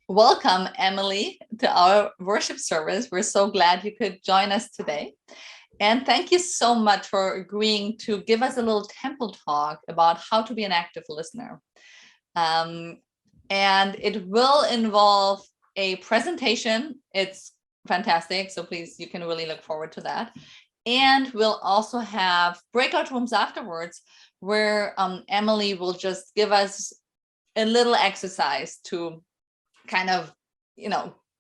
welcome, Emily, to our worship service. We're so glad you could join us today. And thank you so much for agreeing to give us a little temple talk about how to be an active listener. And it will involve a presentation. It's fantastic. So please, you can really look forward to that. And we'll also have breakout rooms afterwards where Emily will just give us a little exercise to kind of,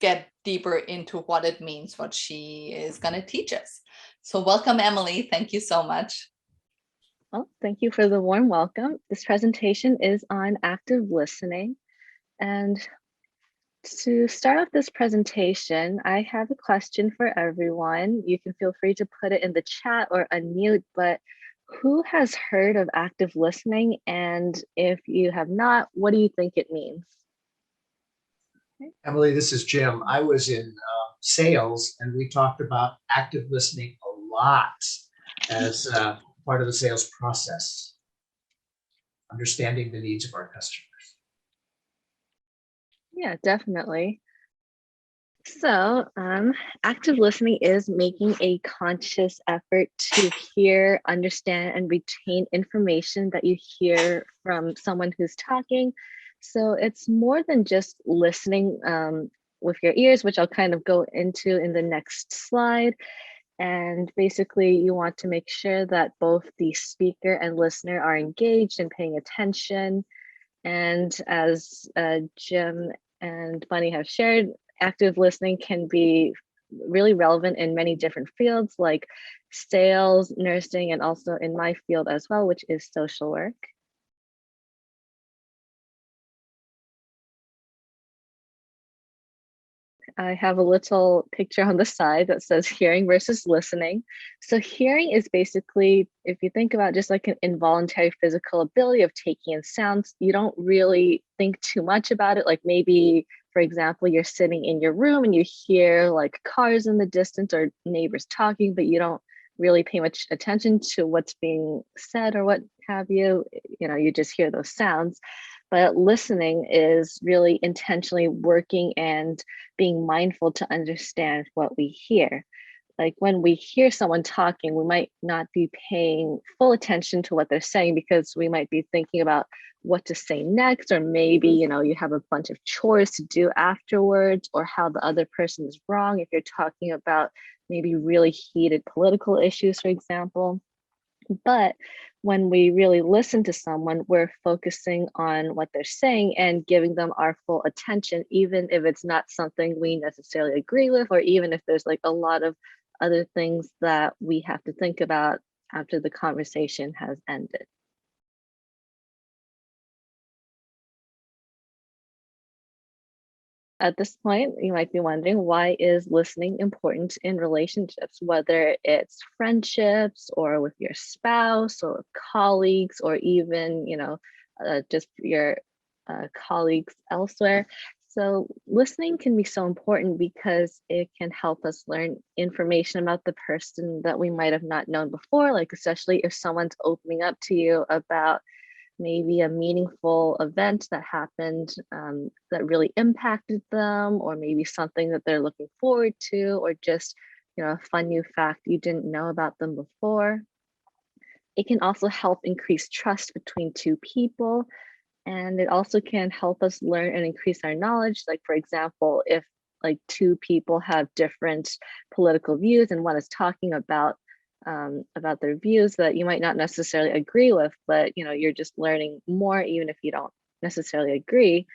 get deeper into what it means, what she is going to teach us. So welcome, Emily. Thank you so much. Well, thank you for the warm welcome. This presentation is on active listening. And to start off this presentation, I have a question for everyone. You can feel free to put it in the chat or unmute, but who has heard of active listening? And if you have not, what do you think it means? Emily, this is Jim. I was in sales, and we talked about active listening a lot as part of the sales process, understanding the needs of our customers. Yeah, definitely. So active listening is making a conscious effort to hear, understand, and retain information that you hear from someone who's talking. So it's more than just listening with your ears, which I'll kind of go into in the next slide. And basically, you want to make sure that both the speaker and listener are engaged and paying attention. And as Jim and Bunny have shared, active listening can be really relevant in many different fields like sales, nursing, and also in my field as well, which is social work. I have a little picture on the side that says hearing versus listening. So hearing is basically, if you think about just like an involuntary physical ability of taking in sounds, you don't really think too much about it. Like maybe, for example, you're sitting in your room and you hear like cars in the distance or neighbors talking, but you don't really pay much attention to what's being said or what have you. You just hear those sounds. But listening is really intentionally working and being mindful to understand what we hear. Like when we hear someone talking, we might not be paying full attention to what they're saying because we might be thinking about what to say next, or maybe, you have a bunch of chores to do afterwards, or how the other person is wrong if you're talking about maybe really heated political issues, for example. But when we really listen to someone, we're focusing on what they're saying and giving them our full attention, even if it's not something we necessarily agree with, or even if there's like a lot of other things that we have to think about after the conversation has ended. At this point, you might be wondering, why is listening important in relationships, whether it's friendships or with your spouse or colleagues, or even, just your colleagues elsewhere. So listening can be so important because it can help us learn information about the person that we might have not known before, like especially if someone's opening up to you about maybe a meaningful event that happened that really impacted them, or maybe something that they're looking forward to, or just a fun new fact you didn't know about them before. It can also help increase trust between two people, and it also can help us learn and increase our knowledge. Like, for example, if like two people have different political views and one is talking about their views that you might not necessarily agree with, but you're just learning more even if you don't necessarily agree.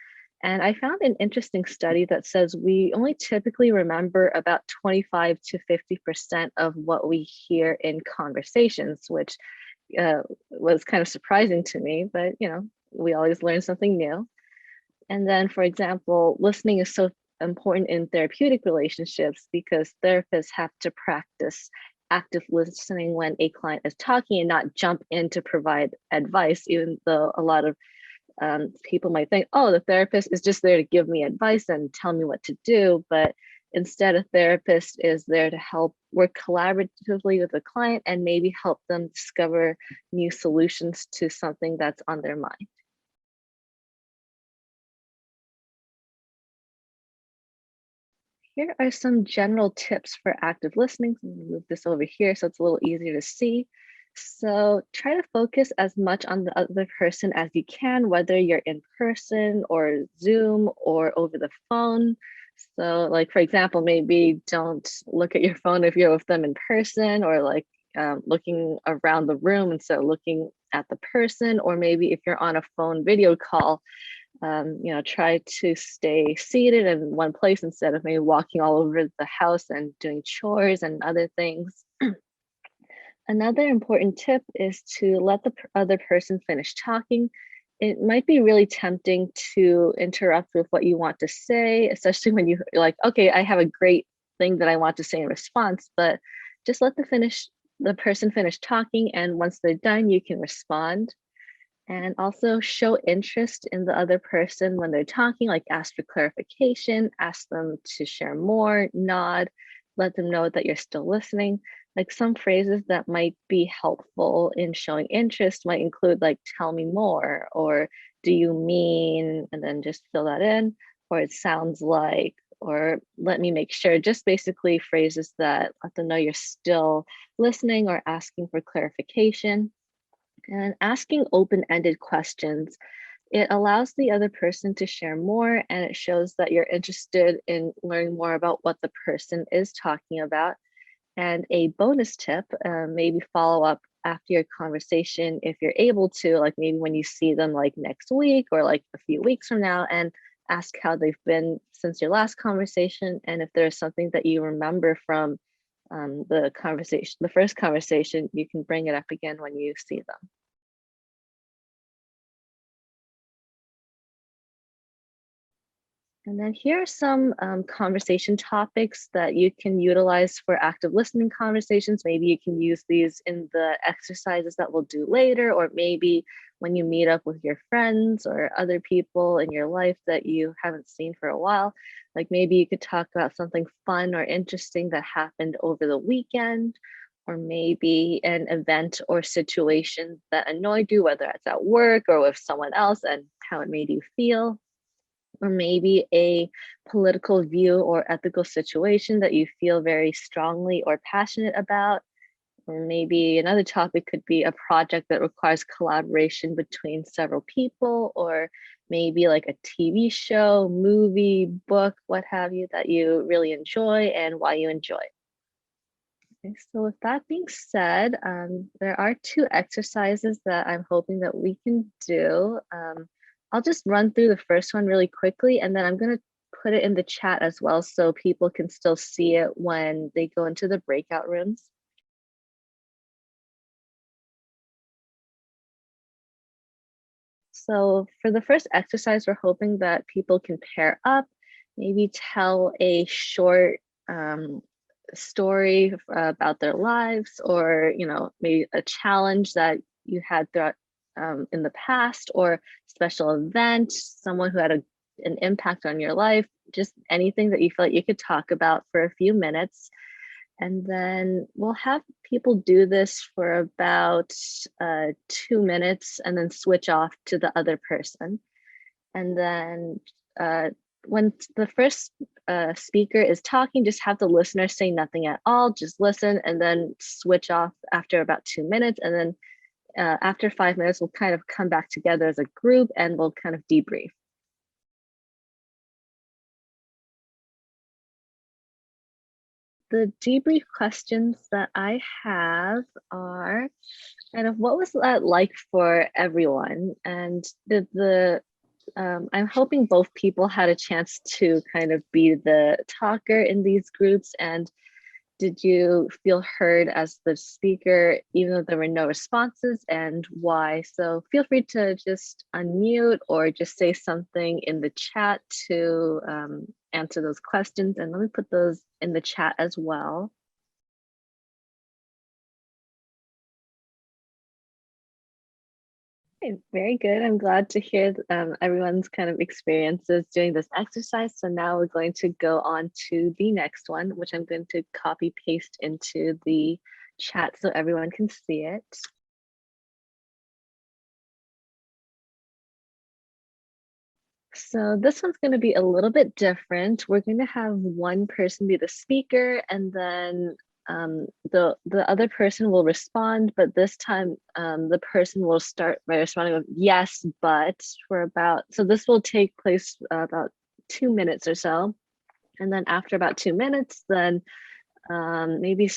And I found an interesting study that says we only typically remember about 25 to 50% of what we hear in conversations, which was kind of surprising to me, but we always learn something new. And then, for example, listening is so important in therapeutic relationships because therapists have to practice active listening when a client is talking and not jump in to provide advice, even though a lot of people might think, oh, the therapist is just there to give me advice and tell me what to do. But instead, a therapist is there to help work collaboratively with the client and maybe help them discover new solutions to something that's on their mind. here are some general tips for active listening. I'm gonna move this over here so it's a little easier to see. So try to focus as much on the other person as you can, whether you're in person or Zoom or over the phone. So like, for example, maybe don't look at your phone if you're with them in person, or like looking around the room instead of looking at the person. Or maybe if you're on a phone video call, try to stay seated in one place instead of maybe walking all over the house and doing chores and other things. Another important tip is to let the other person finish talking. It might be really tempting to interrupt with what you want to say, especially when you're like, okay, I have a great thing that I want to say in response, but just let the person finish talking, and once they're done, you can respond. And also show interest in the other person when they're talking, like ask for clarification, ask them to share more, nod, let them know that you're still listening. Like some phrases that might be helpful in showing interest might include like, tell me more, or do you mean, and then just fill that in, or it sounds like, or let me make sure, just basically phrases that let them know you're still listening or asking for clarification. And asking open-ended questions, it allows the other person to share more, and it shows that you're interested in learning more about what the person is talking about. And a bonus tip, maybe follow up after your conversation if you're able to, like maybe when you see them like next week or like a few weeks from now, and ask how they've been since your last conversation, and if there's something that you remember from the first conversation, you can bring it up again when you see them. And then here are some conversation topics that you can utilize for active listening conversations. Maybe you can use these in the exercises that we'll do later, or maybe when you meet up with your friends or other people in your life that you haven't seen for a while. Like maybe you could talk about something fun or interesting that happened over the weekend, or maybe an event or situation that annoyed you, whether it's at work or with someone else, and how it made you feel. Or maybe a political view or ethical situation that you feel very strongly or passionate about. Or maybe another topic could be a project that requires collaboration between several people, or maybe like a TV show, movie, book, what have you, that you really enjoy and why you enjoy it. Okay, so with that being said, there are two exercises that I'm hoping that we can do. I'll just run through the first one really quickly, and then I'm going to put it in the chat as well so people can still see it when they go into the breakout rooms. So for the first exercise, we're hoping that people can pair up, maybe tell a short story about their lives, or maybe a challenge that you had throughout in the past, or special event, someone who had an impact on your life, just anything that you feel like you could talk about for a few minutes. And then we'll have people do this for about 2 minutes and then switch off to the other person. And then when the first speaker is talking, just have the listener say nothing at all, just listen, and then switch off after about 2 minutes. And then after 5 minutes, we'll kind of come back together as a group and we'll kind of debrief. The debrief questions that I have are kind of, what was that like for everyone? And I'm hoping both people had a chance to kind of be the talker in these groups. And did you feel heard as the speaker, even though there were no responses, and why? So feel free to just unmute or just say something in the chat to answer those questions. And let me put those in the chat as well. Okay, very good. I'm glad to hear everyone's kind of experiences doing this exercise. So now we're going to go on to the next one, which I'm going to copy paste into the chat so everyone can see it. So this one's going to be a little bit different. We're going to have one person be the speaker, and then the other person will respond, but this time the person will start by responding with yes, but for about, so this will take place about 2 minutes or so. And then after about 2 minutes, then maybe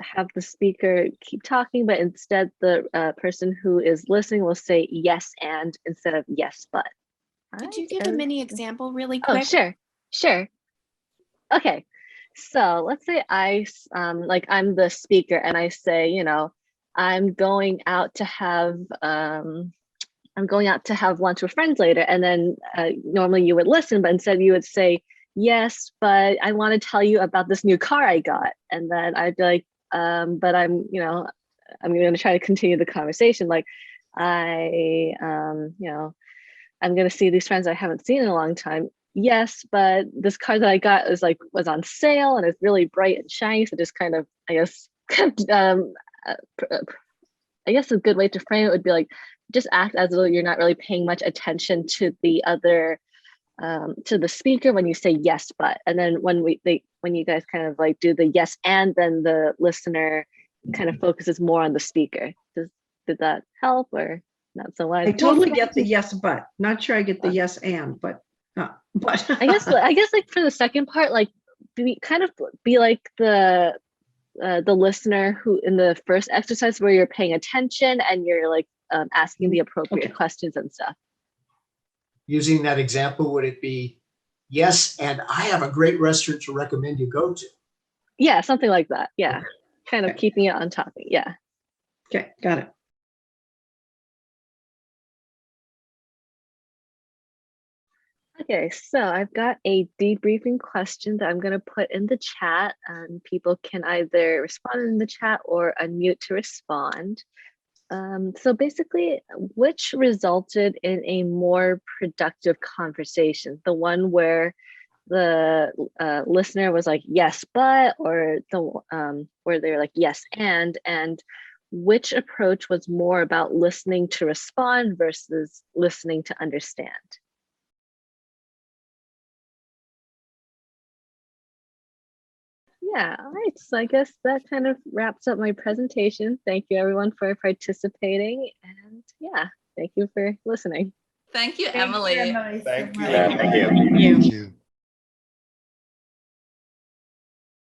have the speaker keep talking, but instead the person who is listening will say yes and instead of yes, but. Could you give a mini example really quick? Oh, sure. Okay, so let's say like I'm the speaker and I say, you know, I'm going out to have lunch with friends later, and then normally you would listen, but instead you would say, yes, but I want to tell you about this new car I got, and then I'd be like, but I'm going to try to continue the conversation, like I'm going to see these friends I haven't seen in a long time. Yes, but this car that I got was on sale and it's really bright and shiny. So just kind of, I guess, I guess a good way to frame it would be like, just act as though you're not really paying much attention to the other, to the speaker when you say yes, but, and then when you guys kind of like do the yes, and then the listener kind of focuses more on the speaker. Did that help or? Not so much. I totally get the yes, but not sure I get the yes and, but I guess like for the second part, like be like the listener who in the first exercise where you're paying attention and you're like asking the appropriate questions and stuff. Using that example, would it be yes, and I have a great restaurant to recommend you go to? Yeah, something like that. Yeah, Okay. kind of keeping it on topic. Yeah. Okay, got it. Okay, so I've got a debriefing question that I'm going to put in the chat, and people can either respond in the chat or unmute to respond. So basically, which resulted in a more productive conversation? The one where the listener was like, yes, but, or the where they're like, yes, and which approach was more about listening to respond versus listening to understand? Yeah, all right. So I guess that kind of wraps up my presentation. Thank you everyone for participating, and yeah, thank you for listening. Thank you, Emily. Thank you. Thank you.